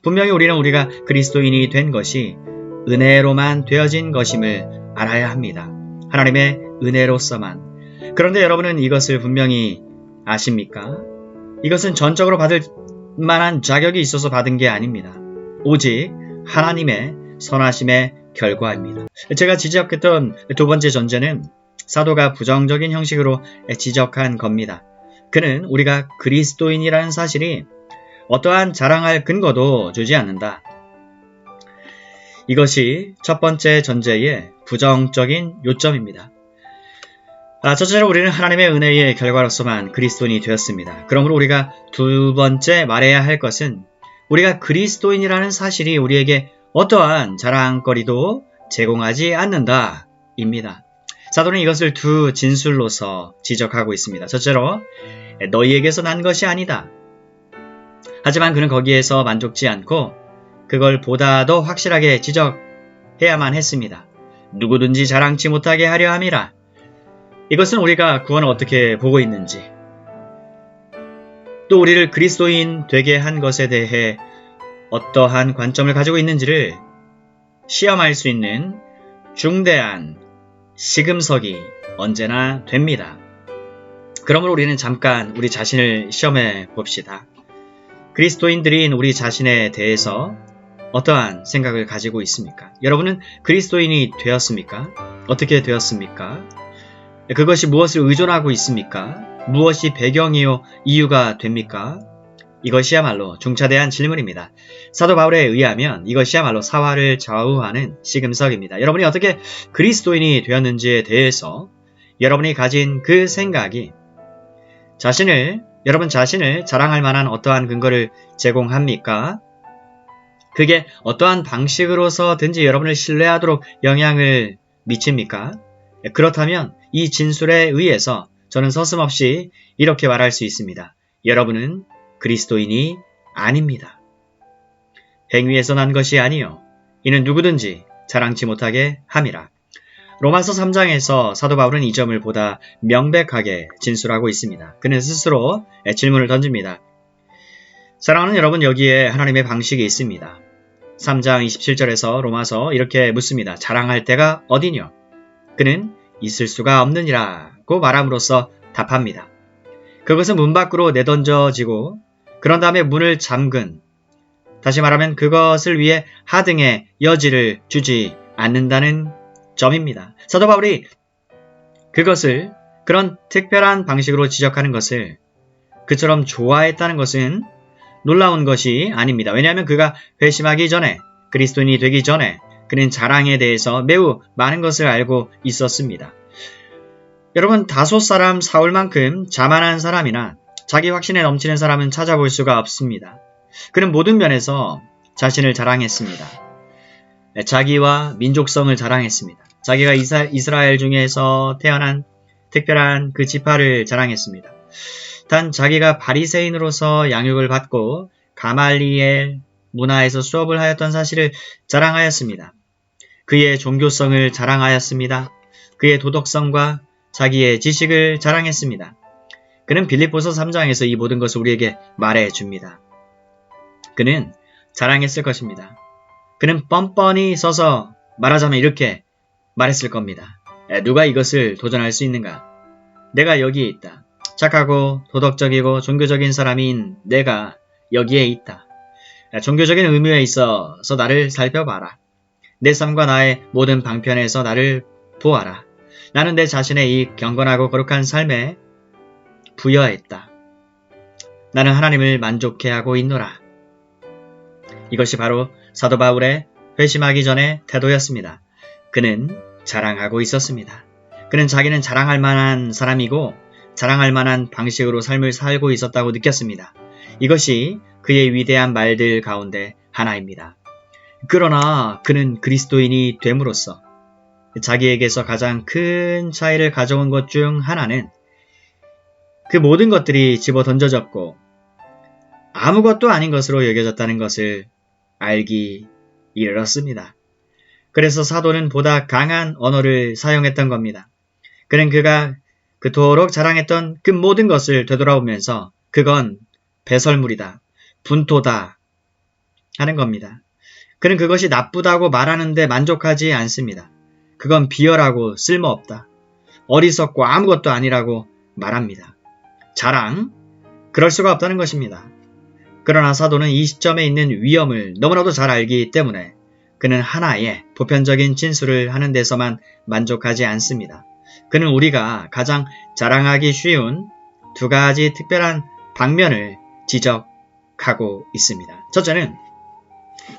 분명히 우리는 우리가 그리스도인이 된 것이 은혜로만 되어진 것임을 알아야 합니다. 하나님의 은혜로서만. 그런데 여러분은 이것을 분명히 아십니까? 이것은 전적으로 받을 만한 자격이 있어서 받은 게 아닙니다. 오직 하나님의 선하심의 결과입니다. 제가 지적했던 두 번째 전제는 사도가 부정적인 형식으로 지적한 겁니다. 그는 우리가 그리스도인이라는 사실이 어떠한 자랑할 근거도 주지 않는다. 이것이 첫 번째 전제의 부정적인 요점입니다. 첫째로 우리는 하나님의 은혜의 결과로서만 그리스도인이 되었습니다. 그러므로 우리가 두 번째 말해야 할 것은 우리가 그리스도인이라는 사실이 우리에게 어떠한 자랑거리도 제공하지 않는다 입니다. 사도는 이것을 두 진술로서 지적하고 있습니다. 첫째로 너희에게서 난 것이 아니다. 하지만 그는 거기에서 만족지 않고 그걸 보다 더 확실하게 지적해야만 했습니다. 누구든지 자랑치 못하게 하려 함이라. 이것은 우리가 구원을 어떻게 보고 있는지, 또 우리를 그리스도인 되게 한 것에 대해 어떠한 관점을 가지고 있는지를 시험할 수 있는 중대한 시금석이 언제나 됩니다. 그러므로 우리는 잠깐 우리 자신을 시험해 봅시다. 그리스도인들인 우리 자신에 대해서 어떠한 생각을 가지고 있습니까? 여러분은 그리스도인이 되었습니까? 어떻게 되었습니까? 그것이 무엇을 의존하고 있습니까? 무엇이 배경이요 이유가 됩니까? 이것이야말로 중차대한 질문입니다. 사도 바울에 의하면 이것이야말로 사화를 좌우하는 시금석입니다. 여러분이 어떻게 그리스도인이 되었는지에 대해서 여러분이 가진 그 생각이 여러분 자신을 자랑할 만한 어떠한 근거를 제공합니까? 그게 어떠한 방식으로서든지 여러분을 신뢰하도록 영향을 미칩니까? 그렇다면 이 진술에 의해서 저는 서슴없이 이렇게 말할 수 있습니다. 여러분은 그리스도인이 아닙니다. 행위에서 난 것이 아니요 이는 누구든지 자랑치 못하게 함이라. 로마서 3장에서 사도 바울은 이 점을 보다 명백하게 진술하고 있습니다. 그는 스스로 질문을 던집니다. 사랑하는 여러분, 여기에 하나님의 방식이 있습니다. 3장 27절에서 로마서 이렇게 묻습니다. 자랑할 때가 어디뇨? 그는 있을 수가 없느니라고 말함으로써 답합니다. 그것은 문 밖으로 내던져지고 그런 다음에 문을 잠근, 다시 말하면 그것을 위해 하등의 여지를 주지 않는다는 점입니다. 사도 바울이 그것을 그런 특별한 방식으로 지적하는 것을 그처럼 좋아했다는 것은 놀라운 것이 아닙니다. 왜냐하면 그가 회심하기 전에, 그리스도인이 되기 전에 그는 자랑에 대해서 매우 많은 것을 알고 있었습니다. 여러분, 다소 사람 사울만큼 자만한 사람이나 자기 확신에 넘치는 사람은 찾아볼 수가 없습니다. 그는 모든 면에서 자신을 자랑했습니다. 자기와 민족성을 자랑했습니다. 자기가 이스라엘 중에서 태어난 특별한 그 지파를 자랑했습니다. 단 자기가 바리새인으로서 양육을 받고 가말리엘 문화에서 수업을 하였던 사실을 자랑하였습니다. 그의 종교성을 자랑하였습니다. 그의 도덕성과 자기의 지식을 자랑했습니다. 그는 빌립보서 3장에서 이 모든 것을 우리에게 말해줍니다. 그는 자랑했을 것입니다. 그는 뻔뻔히 서서 말하자면 이렇게 말했을 겁니다. 누가 이것을 도전할 수 있는가? 내가 여기에 있다. 착하고 도덕적이고 종교적인 사람인 내가 여기에 있다. 종교적인 의무에 있어서 나를 살펴봐라. 내 삶과 나의 모든 방편에서 나를 보아라. 나는 내 자신의 이 경건하고 거룩한 삶에 부여했다. 나는 하나님을 만족해 하고 있노라. 이것이 바로 사도 바울의 회심하기 전의 태도였습니다. 그는 자랑하고 있었습니다. 그는 자기는 자랑할 만한 사람이고 자랑할 만한 방식으로 삶을 살고 있었다고 느꼈습니다. 이것이 그의 위대한 말들 가운데 하나입니다. 그러나 그는 그리스도인이 됨으로써 자기에게서 가장 큰 차이를 가져온 것 중 하나는 그 모든 것들이 집어 던져졌고 아무것도 아닌 것으로 여겨졌다는 것을 알기 이르렀습니다. 그래서 사도는 보다 강한 언어를 사용했던 겁니다. 그는 그가 그토록 자랑했던 그 모든 것을 되돌아보면서 그건 배설물이다, 분토다, 하는 겁니다. 그는 그것이 나쁘다고 말하는데 만족하지 않습니다. 그건 비열하고 쓸모없다. 어리석고 아무것도 아니라고 말합니다. 자랑? 그럴 수가 없다는 것입니다. 그러나 사도는 이 시점에 있는 위험을 너무나도 잘 알기 때문에 그는 하나의 보편적인 진술을 하는 데서만 만족하지 않습니다. 그는 우리가 가장 자랑하기 쉬운 두 가지 특별한 방면을 지적하고 있습니다. 첫째는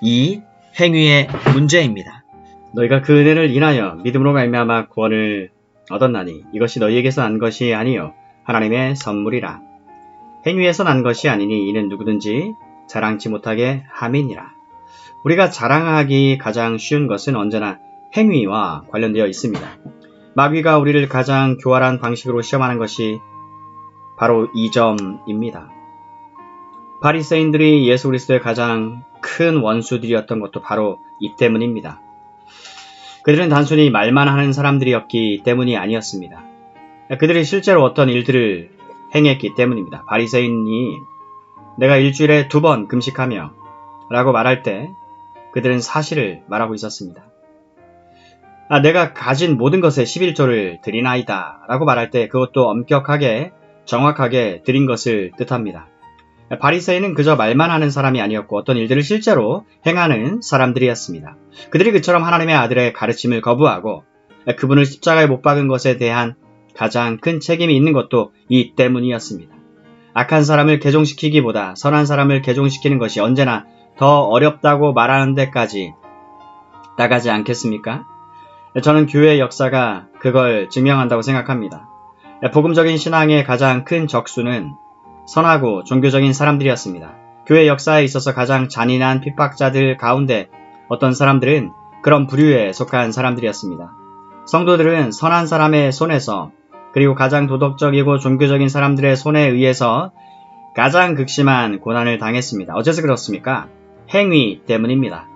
이 행위의 문제입니다. 너희가 그 은혜를 인하여 믿음으로 말미암아 구원을 얻었나니 이것이 너희에게서 난 것이 아니요 하나님의 선물이라. 행위에서 난 것이 아니니 이는 누구든지 자랑치 못하게 함이니라. 우리가 자랑하기 가장 쉬운 것은 언제나 행위와 관련되어 있습니다. 마귀가 우리를 가장 교활한 방식으로 시험하는 것이 바로 이 점입니다. 바리새인들이 예수 그리스도의 가장 큰 원수들이었던 것도 바로 이 때문입니다. 그들은 단순히 말만 하는 사람들이었기 때문이 아니었습니다. 그들이 실제로 어떤 일들을 행했기 때문입니다. 바리새인이 내가 일주일에 2번 금식하며 라고 말할 때 그들은 사실을 말하고 있었습니다. 내가 가진 모든 것의 11조를 드리나이다 라고 말할 때 그것도 엄격하게 정확하게 드린 것을 뜻합니다. 바리새인은 그저 말만 하는 사람이 아니었고 어떤 일들을 실제로 행하는 사람들이었습니다. 그들이 그처럼 하나님의 아들의 가르침을 거부하고 그분을 십자가에 못 박은 것에 대한 가장 큰 책임이 있는 것도 이 때문이었습니다. 악한 사람을 개종시키기보다 선한 사람을 개종시키는 것이 언제나 더 어렵다고 말하는 데까지 나가지 않겠습니까? 저는 교회의 역사가 그걸 증명한다고 생각합니다. 복음적인 신앙의 가장 큰 적수는 선하고 종교적인 사람들이었습니다. 교회 역사에 있어서 가장 잔인한 핍박자들 가운데 어떤 사람들은 그런 부류에 속한 사람들이었습니다. 성도들은 선한 사람의 손에서 그리고 가장 도덕적이고 종교적인 사람들의 손에 의해서 가장 극심한 고난을 당했습니다. 어째서 그렇습니까? 행위 때문입니다.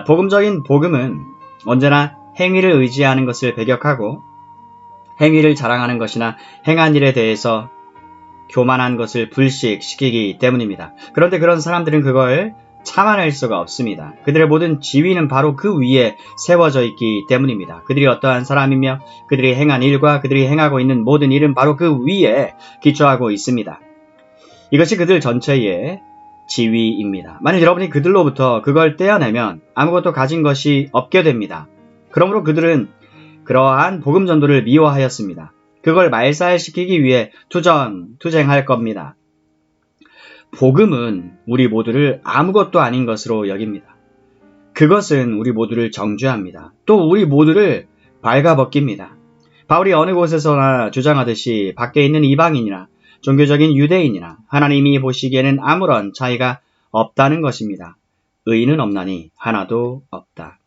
복음적인 복음은 언제나 행위를 의지하는 것을 배격하고 행위를 자랑하는 것이나 행한 일에 대해서 교만한 것을 불식시키기 때문입니다. 그런데 그런 사람들은 그걸 참아낼 수가 없습니다. 그들의 모든 지위는 바로 그 위에 세워져 있기 때문입니다. 그들이 어떠한 사람이며 그들이 행한 일과 그들이 행하고 있는 모든 일은 바로 그 위에 기초하고 있습니다. 이것이 그들 전체의 지위입니다. 만일 여러분이 그들로부터 그걸 떼어내면 아무것도 가진 것이 없게 됩니다. 그러므로 그들은 그러한 복음 전도를 미워하였습니다. 그걸 말살시키기 위해 투쟁할 겁니다. 복음은 우리 모두를 아무것도 아닌 것으로 여깁니다. 그것은 우리 모두를 정죄합니다. 또 우리 모두를 발가벗깁니다. 바울이 어느 곳에서나 주장하듯이 밖에 있는 이방인이나 종교적인 유대인이나 하나님이 보시기에는 아무런 차이가 없다는 것입니다. 의인은 없나니 하나도 없다.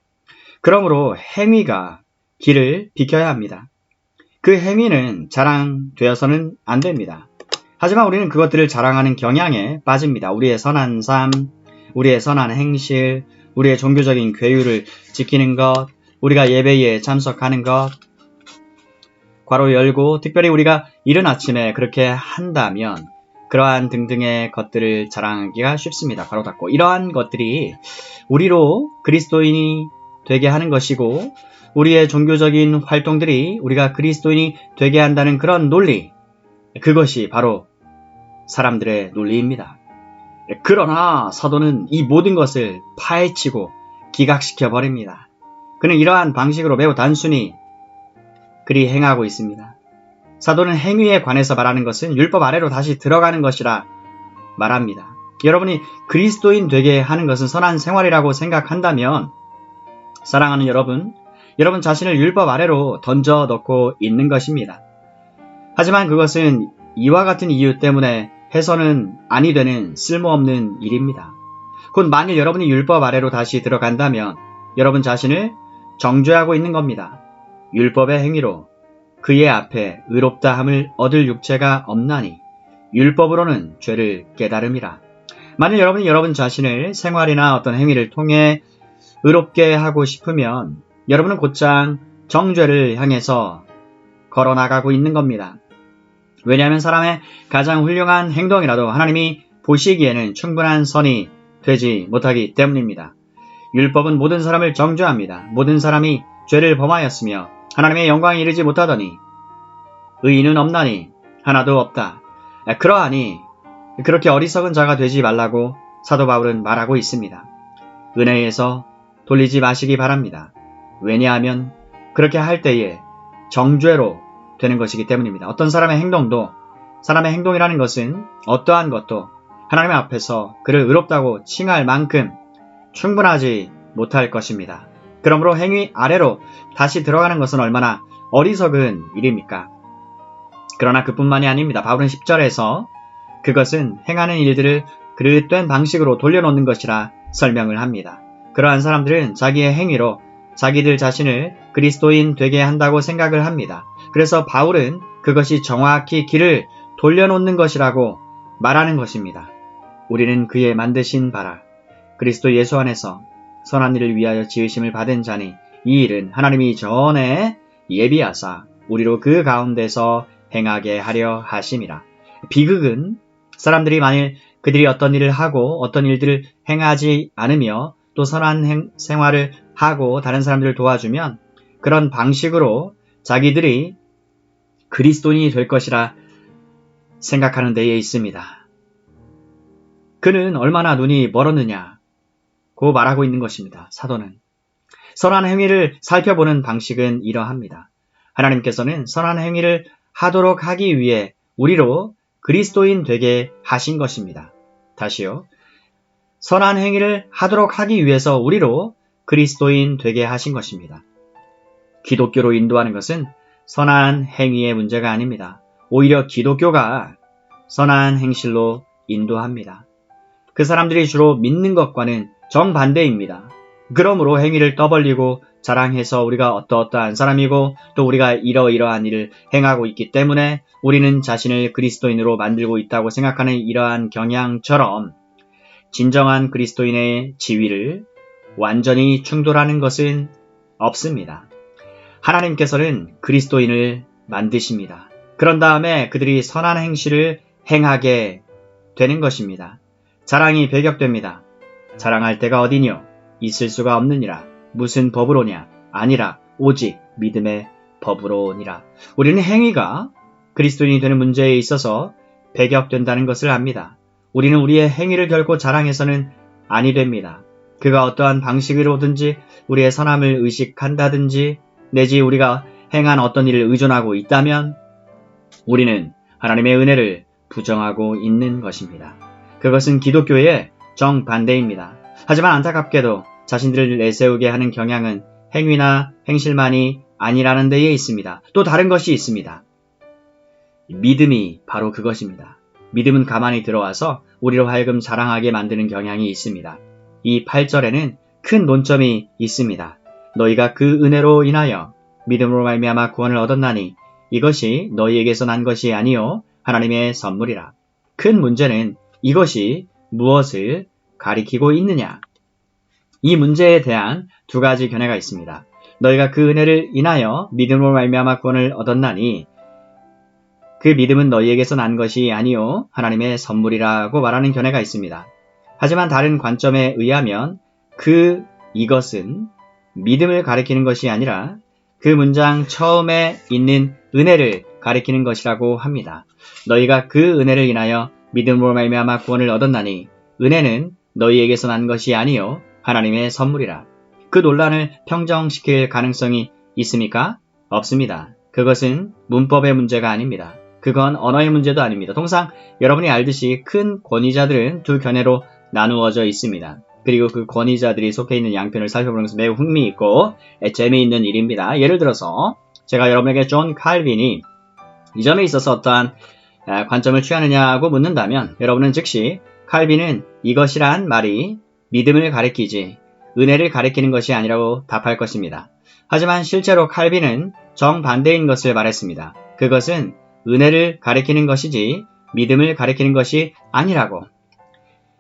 그러므로 행위가 길을 비켜야 합니다. 그 행위는 자랑되어서는 안 됩니다. 하지만 우리는 그것들을 자랑하는 경향에 빠집니다. 우리의 선한 삶, 우리의 선한 행실, 우리의 종교적인 괴율을 지키는 것, 우리가 예배에 참석하는 것, 괄호 열고 특별히 우리가 이른 아침에 그렇게 한다면 그러한 등등의 것들을 자랑하기가 쉽습니다. 괄호 닫고 이러한 것들이 우리로 그리스도인이 되게 하는 것이고 우리의 종교적인 활동들이 우리가 그리스도인이 되게 한다는 그런 논리, 그것이 바로 사람들의 논리입니다. 그러나 사도는 이 모든 것을 파헤치고 기각시켜 버립니다. 그는 이러한 방식으로 매우 단순히 그리 행하고 있습니다. 사도는 행위에 관해서 말하는 것은 율법 아래로 다시 들어가는 것이라 말합니다. 여러분이 그리스도인 되게 하는 것은 선한 생활이라고 생각한다면 사랑하는 여러분 자신을 율법 아래로 던져 넣고 있는 것입니다. 하지만 그것은 이와 같은 이유 때문에 해서는 아니 되는 쓸모없는 일입니다. 곧 만일 여러분이 율법 아래로 다시 들어간다면 여러분 자신을 정죄하고 있는 겁니다. 율법의 행위로 그의 앞에 의롭다함을 얻을 육체가 없나니 율법으로는 죄를 깨달음이라. 만일 여러분이 여러분 자신을 생활이나 어떤 행위를 통해 의롭게 하고 싶으면 여러분은 곧장 정죄를 향해서 걸어나가고 있는 겁니다. 왜냐하면 사람의 가장 훌륭한 행동이라도 하나님이 보시기에는 충분한 선이 되지 못하기 때문입니다. 율법은 모든 사람을 정죄합니다. 모든 사람이 죄를 범하였으며 하나님의 영광에 이르지 못하더니 의인은 없나니 하나도 없다. 그러하니 그렇게 어리석은 자가 되지 말라고 사도 바울은 말하고 있습니다. 은혜에서 돌리지 마시기 바랍니다. 왜냐하면 그렇게 할 때에 정죄로 되는 것이기 때문입니다. 어떤 사람의 행동도, 사람의 행동이라는 것은 어떠한 것도 하나님 앞에서 그를 의롭다고 칭할 만큼 충분하지 못할 것입니다. 그러므로 행위 아래로 다시 들어가는 것은 얼마나 어리석은 일입니까? 그러나 그뿐만이 아닙니다. 바울은 10절에서 그것은 행하는 일들을 그릇된 방식으로 돌려놓는 것이라 설명을 합니다. 그러한 사람들은 자기의 행위로 자기들 자신을 그리스도인 되게 한다고 생각을 합니다. 그래서 바울은 그것이 정확히 길을 돌려놓는 것이라고 말하는 것입니다. 우리는 그의 만드신 바라 그리스도 예수 안에서 선한 일을 위하여 지으심을 받은 자니 이 일은 하나님이 전에 예비하사 우리로 그 가운데서 행하게 하려 하심이라. 비극은 사람들이 만일 그들이 어떤 일을 하고 어떤 일들을 행하지 않으며 또 선한 생활을 하고 다른 사람들을 도와주면 그런 방식으로 자기들이 그리스도인이 될 것이라 생각하는 데에 있습니다. 그는 얼마나 눈이 멀었느냐고 말하고 있는 것입니다. 사도는. 선한 행위를 살펴보는 방식은 이러합니다. 하나님께서는 선한 행위를 하도록 하기 위해 우리로 그리스도인 되게 하신 것입니다. 다시요. 선한 행위를 하도록 하기 위해서 우리로 그리스도인 되게 하신 것입니다. 기독교로 인도하는 것은 선한 행위의 문제가 아닙니다. 오히려 기독교가 선한 행실로 인도합니다. 그 사람들이 주로 믿는 것과는 정반대입니다. 그러므로 행위를 떠벌리고 자랑해서 우리가 어떠어떠한 사람이고 또 우리가 이러이러한 일을 행하고 있기 때문에 우리는 자신을 그리스도인으로 만들고 있다고 생각하는 이러한 경향처럼 진정한 그리스도인의 지위를 완전히 충돌하는 것은 없습니다. 하나님께서는 그리스도인을 만드십니다. 그런 다음에 그들이 선한 행실을 행하게 되는 것입니다. 자랑이 배격됩니다. 자랑할 데가 어디뇨? 있을 수가 없느니라. 무슨 법으로냐? 아니라 오직 믿음의 법으로니라. 우리는 행위가 그리스도인이 되는 문제에 있어서 배격된다는 것을 압니다. 우리는 우리의 행위를 결코 자랑해서는 아니 됩니다. 그가 어떠한 방식으로든지 우리의 선함을 의식한다든지 내지 우리가 행한 어떤 일을 의존하고 있다면 우리는 하나님의 은혜를 부정하고 있는 것입니다. 그것은 기독교의 정반대입니다. 하지만 안타깝게도 자신들을 내세우게 하는 경향은 행위나 행실만이 아니라는 데에 있습니다. 또 다른 것이 있습니다. 믿음이 바로 그것입니다. 믿음은 가만히 들어와서 우리로 하여금 자랑하게 만드는 경향이 있습니다. 이 8절에는 큰 논점이 있습니다. 너희가 그 은혜로 인하여 믿음으로 말미암아 구원을 얻었나니 이것이 너희에게서 난 것이 아니요 하나님의 선물이라. 큰 문제는 이것이 무엇을 가리키고 있느냐? 이 문제에 대한 두 가지 견해가 있습니다. 너희가 그 은혜를 인하여 믿음으로 말미암아 구원을 얻었나니 그 믿음은 너희에게서 난 것이 아니요 하나님의 선물이라고 말하는 견해가 있습니다. 하지만 다른 관점에 의하면 이것은 믿음을 가리키는 것이 아니라 그 문장 처음에 있는 은혜를 가리키는 것이라고 합니다. 너희가 그 은혜를 인하여 믿음으로 말미암아 구원을 얻었나니 은혜는 너희에게서 난 것이 아니요 하나님의 선물이라. 그 논란을 평정시킬 가능성이 있습니까? 없습니다. 그것은 문법의 문제가 아닙니다. 그건 언어의 문제도 아닙니다. 통상 여러분이 알듯이 큰 권위자들은 두 견해로 나누어져 있습니다. 그리고 그 권위자들이 속해 있는 양편을 살펴보는 것은 매우 흥미있고 재미있는 일입니다. 예를 들어서 제가 여러분에게 존 칼빈이 이 점에 있어서 어떠한 관점을 취하느냐고 묻는다면 여러분은 즉시 칼빈은 이것이란 말이 믿음을 가리키지 은혜를 가리키는 것이 아니라고 답할 것입니다. 하지만 실제로 칼빈은 정반대인 것을 말했습니다. 그것은 은혜를 가리키는 것이지 믿음을 가리키는 것이 아니라고.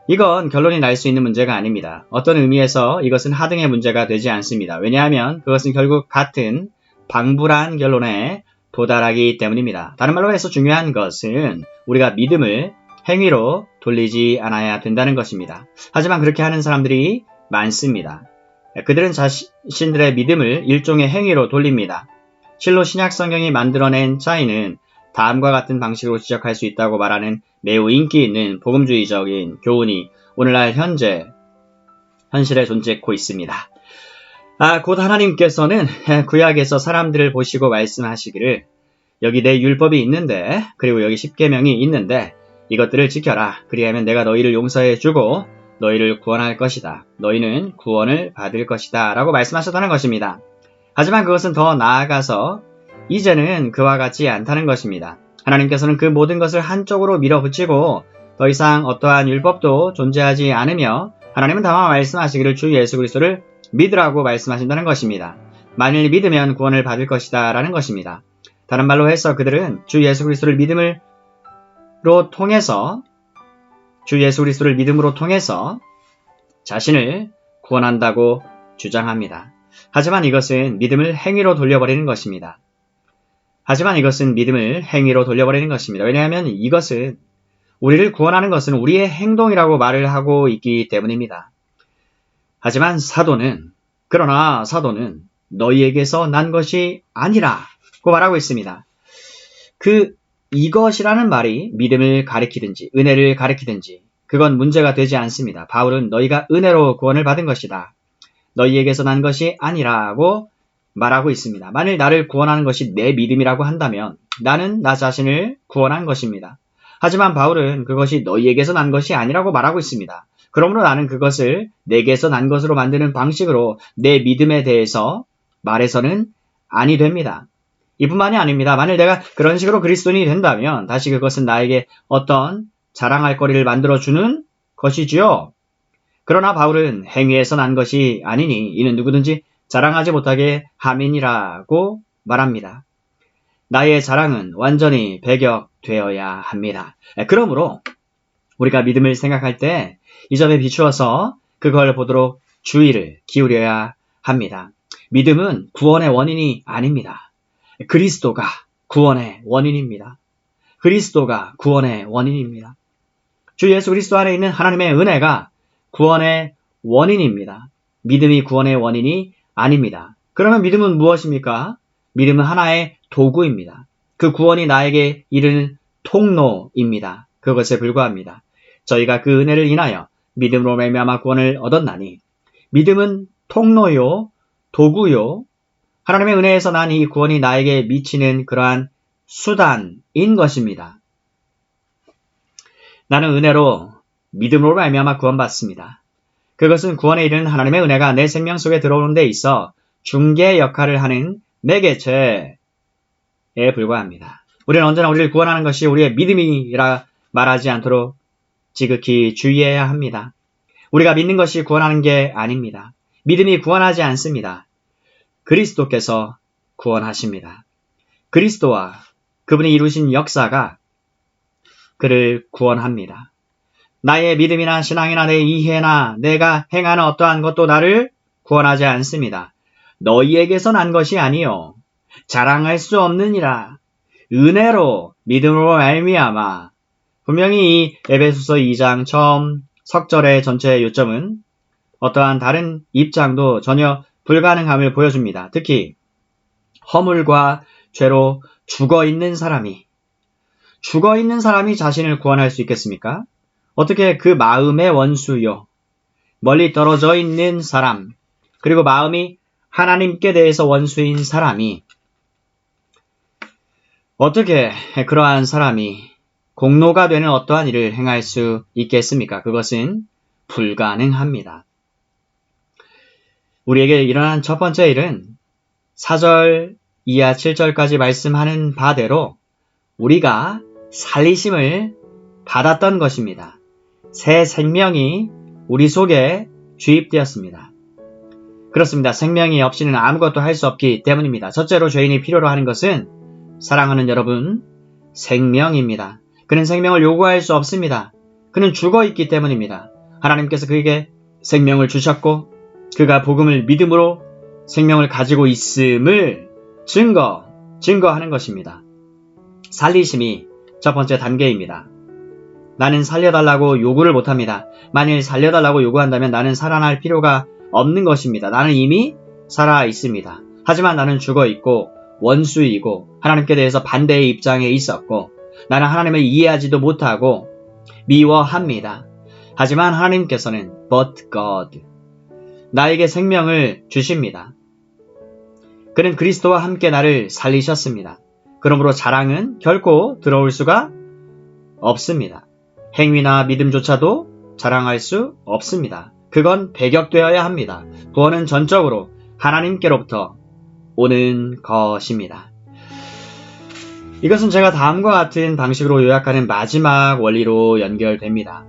이건 결론이 날 수 있는 문제가 아닙니다. 어떤 의미에서 이것은 하등의 문제가 되지 않습니다. 왜냐하면 그것은 결국 같은 방불한 결론에 도달하기 때문입니다. 다른 말로 해서 중요한 것은 우리가 믿음을 행위로 돌리지 않아야 된다는 것입니다. 하지만 그렇게 하는 사람들이 많습니다. 그들은 자신들의 믿음을 일종의 행위로 돌립니다. 실로 신약 성경이 만들어낸 차이는 다음과 같은 방식으로 지적할 수 있다고 말하는 매우 인기 있는 복음주의적인 교훈이 오늘날 현실에 존재하고 있습니다. 곧 하나님께서는 구약에서 사람들을 보시고 말씀하시기를 여기 내 율법이 있는데 그리고 여기 십계명이 있는데 이것들을 지켜라. 그리하면 내가 너희를 용서해 주고 너희를 구원할 것이다. 너희는 구원을 받을 것이다. 라고 말씀하셨다는 것입니다. 하지만 그것은 더 나아가서 이제는 그와 같지 않다는 것입니다. 하나님께서는 그 모든 것을 한쪽으로 밀어붙이고 더 이상 어떠한 율법도 존재하지 않으며 하나님은 다만 말씀하시기를 주 예수 그리스도를 믿으라고 말씀하신다는 것입니다. 만일 믿으면 구원을 받을 것이다 라는 것입니다. 다른 말로 해서 그들은 주 예수 그리스도를 믿음으로 통해서 자신을 구원한다고 주장합니다. 하지만 이것은 믿음을 행위로 돌려버리는 것입니다. 왜냐하면 이것은 우리를 구원하는 것은 우리의 행동이라고 말을 하고 있기 때문입니다. 하지만 그러나 사도는 너희에게서 난 것이 아니라고 말하고 있습니다. 이것이라는 말이 믿음을 가리키든지 은혜를 가리키든지 그건 문제가 되지 않습니다. 바울은 너희가 은혜로 구원을 받은 것이다. 너희에게서 난 것이 아니라고 말하고 있습니다. 만일 나를 구원하는 것이 내 믿음이라고 한다면 나는 나 자신을 구원한 것입니다. 하지만 바울은 그것이 너희에게서 난 것이 아니라고 말하고 있습니다. 그러므로 나는 그것을 내게서 난 것으로 만드는 방식으로 내 믿음에 대해서 말해서는 아니 됩니다. 이뿐만이 아닙니다. 만일 내가 그런 식으로 그리스도인이 된다면 다시 그것은 나에게 어떤 자랑할 거리를 만들어주는 것이지요. 그러나 바울은 행위에서 난 것이 아니니 이는 누구든지 자랑하지 못하게 함이니라고 말합니다. 나의 자랑은 완전히 배격되어야 합니다. 그러므로 우리가 믿음을 생각할 때 이 점에 비추어서 그걸 보도록 주의를 기울여야 합니다. 믿음은 구원의 원인이 아닙니다. 그리스도가 구원의 원인입니다. 주 예수 그리스도 안에 있는 하나님의 은혜가 구원의 원인입니다. 믿음이 구원의 원인이 아닙니다. 그러면 믿음은 무엇입니까? 믿음은 하나의 도구입니다. 그 구원이 나에게 이르는 통로입니다. 그것에 불과합니다. 저희가 그 은혜를 인하여 믿음으로 말미암아 구원을 얻었나니 믿음은 통로요, 도구요, 하나님의 은혜에서 난 이 구원이 나에게 미치는 그러한 수단인 것입니다. 나는 은혜로 믿음으로 말미암아 구원받습니다. 그것은 구원에 이르는 하나님의 은혜가 내 생명 속에 들어오는 데 있어 중개 역할을 하는 매개체에 불과합니다. 우리는 언제나 우리를 구원하는 것이 우리의 믿음이라 말하지 않도록 지극히 주의해야 합니다. 우리가 믿는 것이 구원하는 게 아닙니다. 믿음이 구원하지 않습니다. 그리스도께서 구원하십니다. 그리스도와 그분이 이루신 역사가 그를 구원합니다. 나의 믿음이나 신앙이나 내 이해나 내가 행하는 어떠한 것도 나를 구원하지 않습니다. 너희에게서 난 것이 아니요 자랑할 수 없느니라. 은혜로 믿음으로 말미암아. 분명히 이 에베소서 2장 처음 석절의 전체 요점은 어떠한 다른 입장도 전혀 불가능함을 보여줍니다. 특히 허물과 죄로 죽어있는 사람이 자신을 구원할 수 있겠습니까? 어떻게 그 마음의 원수요, 멀리 떨어져 있는 사람, 그리고 마음이 하나님께 대해서 원수인 사람이 어떻게 그러한 사람이 공로가 되는 어떠한 일을 행할 수 있겠습니까? 그것은 불가능합니다. 우리에게 일어난 첫 번째 일은 4절 이하 7절까지 말씀하는 바대로 우리가 살리심을 받았던 것입니다. 새 생명이 우리 속에 주입되었습니다. 그렇습니다. 생명이 없이는 아무것도 할 수 없기 때문입니다. 첫째로 죄인이 필요로 하는 것은 사랑하는 여러분, 생명입니다. 그는 생명을 요구할 수 없습니다. 그는 죽어있기 때문입니다. 하나님께서 그에게 생명을 주셨고 그가 복음을 믿음으로 생명을 가지고 있음을 증거하는 것입니다. 살리심이 첫 번째 단계입니다. 나는 살려달라고 요구를 못합니다. 만일 살려달라고 요구한다면 나는 살아날 필요가 없는 것입니다. 나는 이미 살아 있습니다. 하지만 나는 죽어 있고 원수이고 하나님께 대해서 반대의 입장에 있었고 나는 하나님을 이해하지도 못하고 미워합니다. 하지만 하나님께서는 but God 나에게 생명을 주십니다. 그는 그리스도와 함께 나를 살리셨습니다. 그러므로 자랑은 결코 들어올 수가 없습니다. 행위나 믿음조차도 자랑할 수 없습니다. 그건 배격되어야 합니다. 구원은 전적으로 하나님께로부터 오는 것입니다. 이것은 제가 다음과 같은 방식으로 요약하는 마지막 원리로 연결됩니다.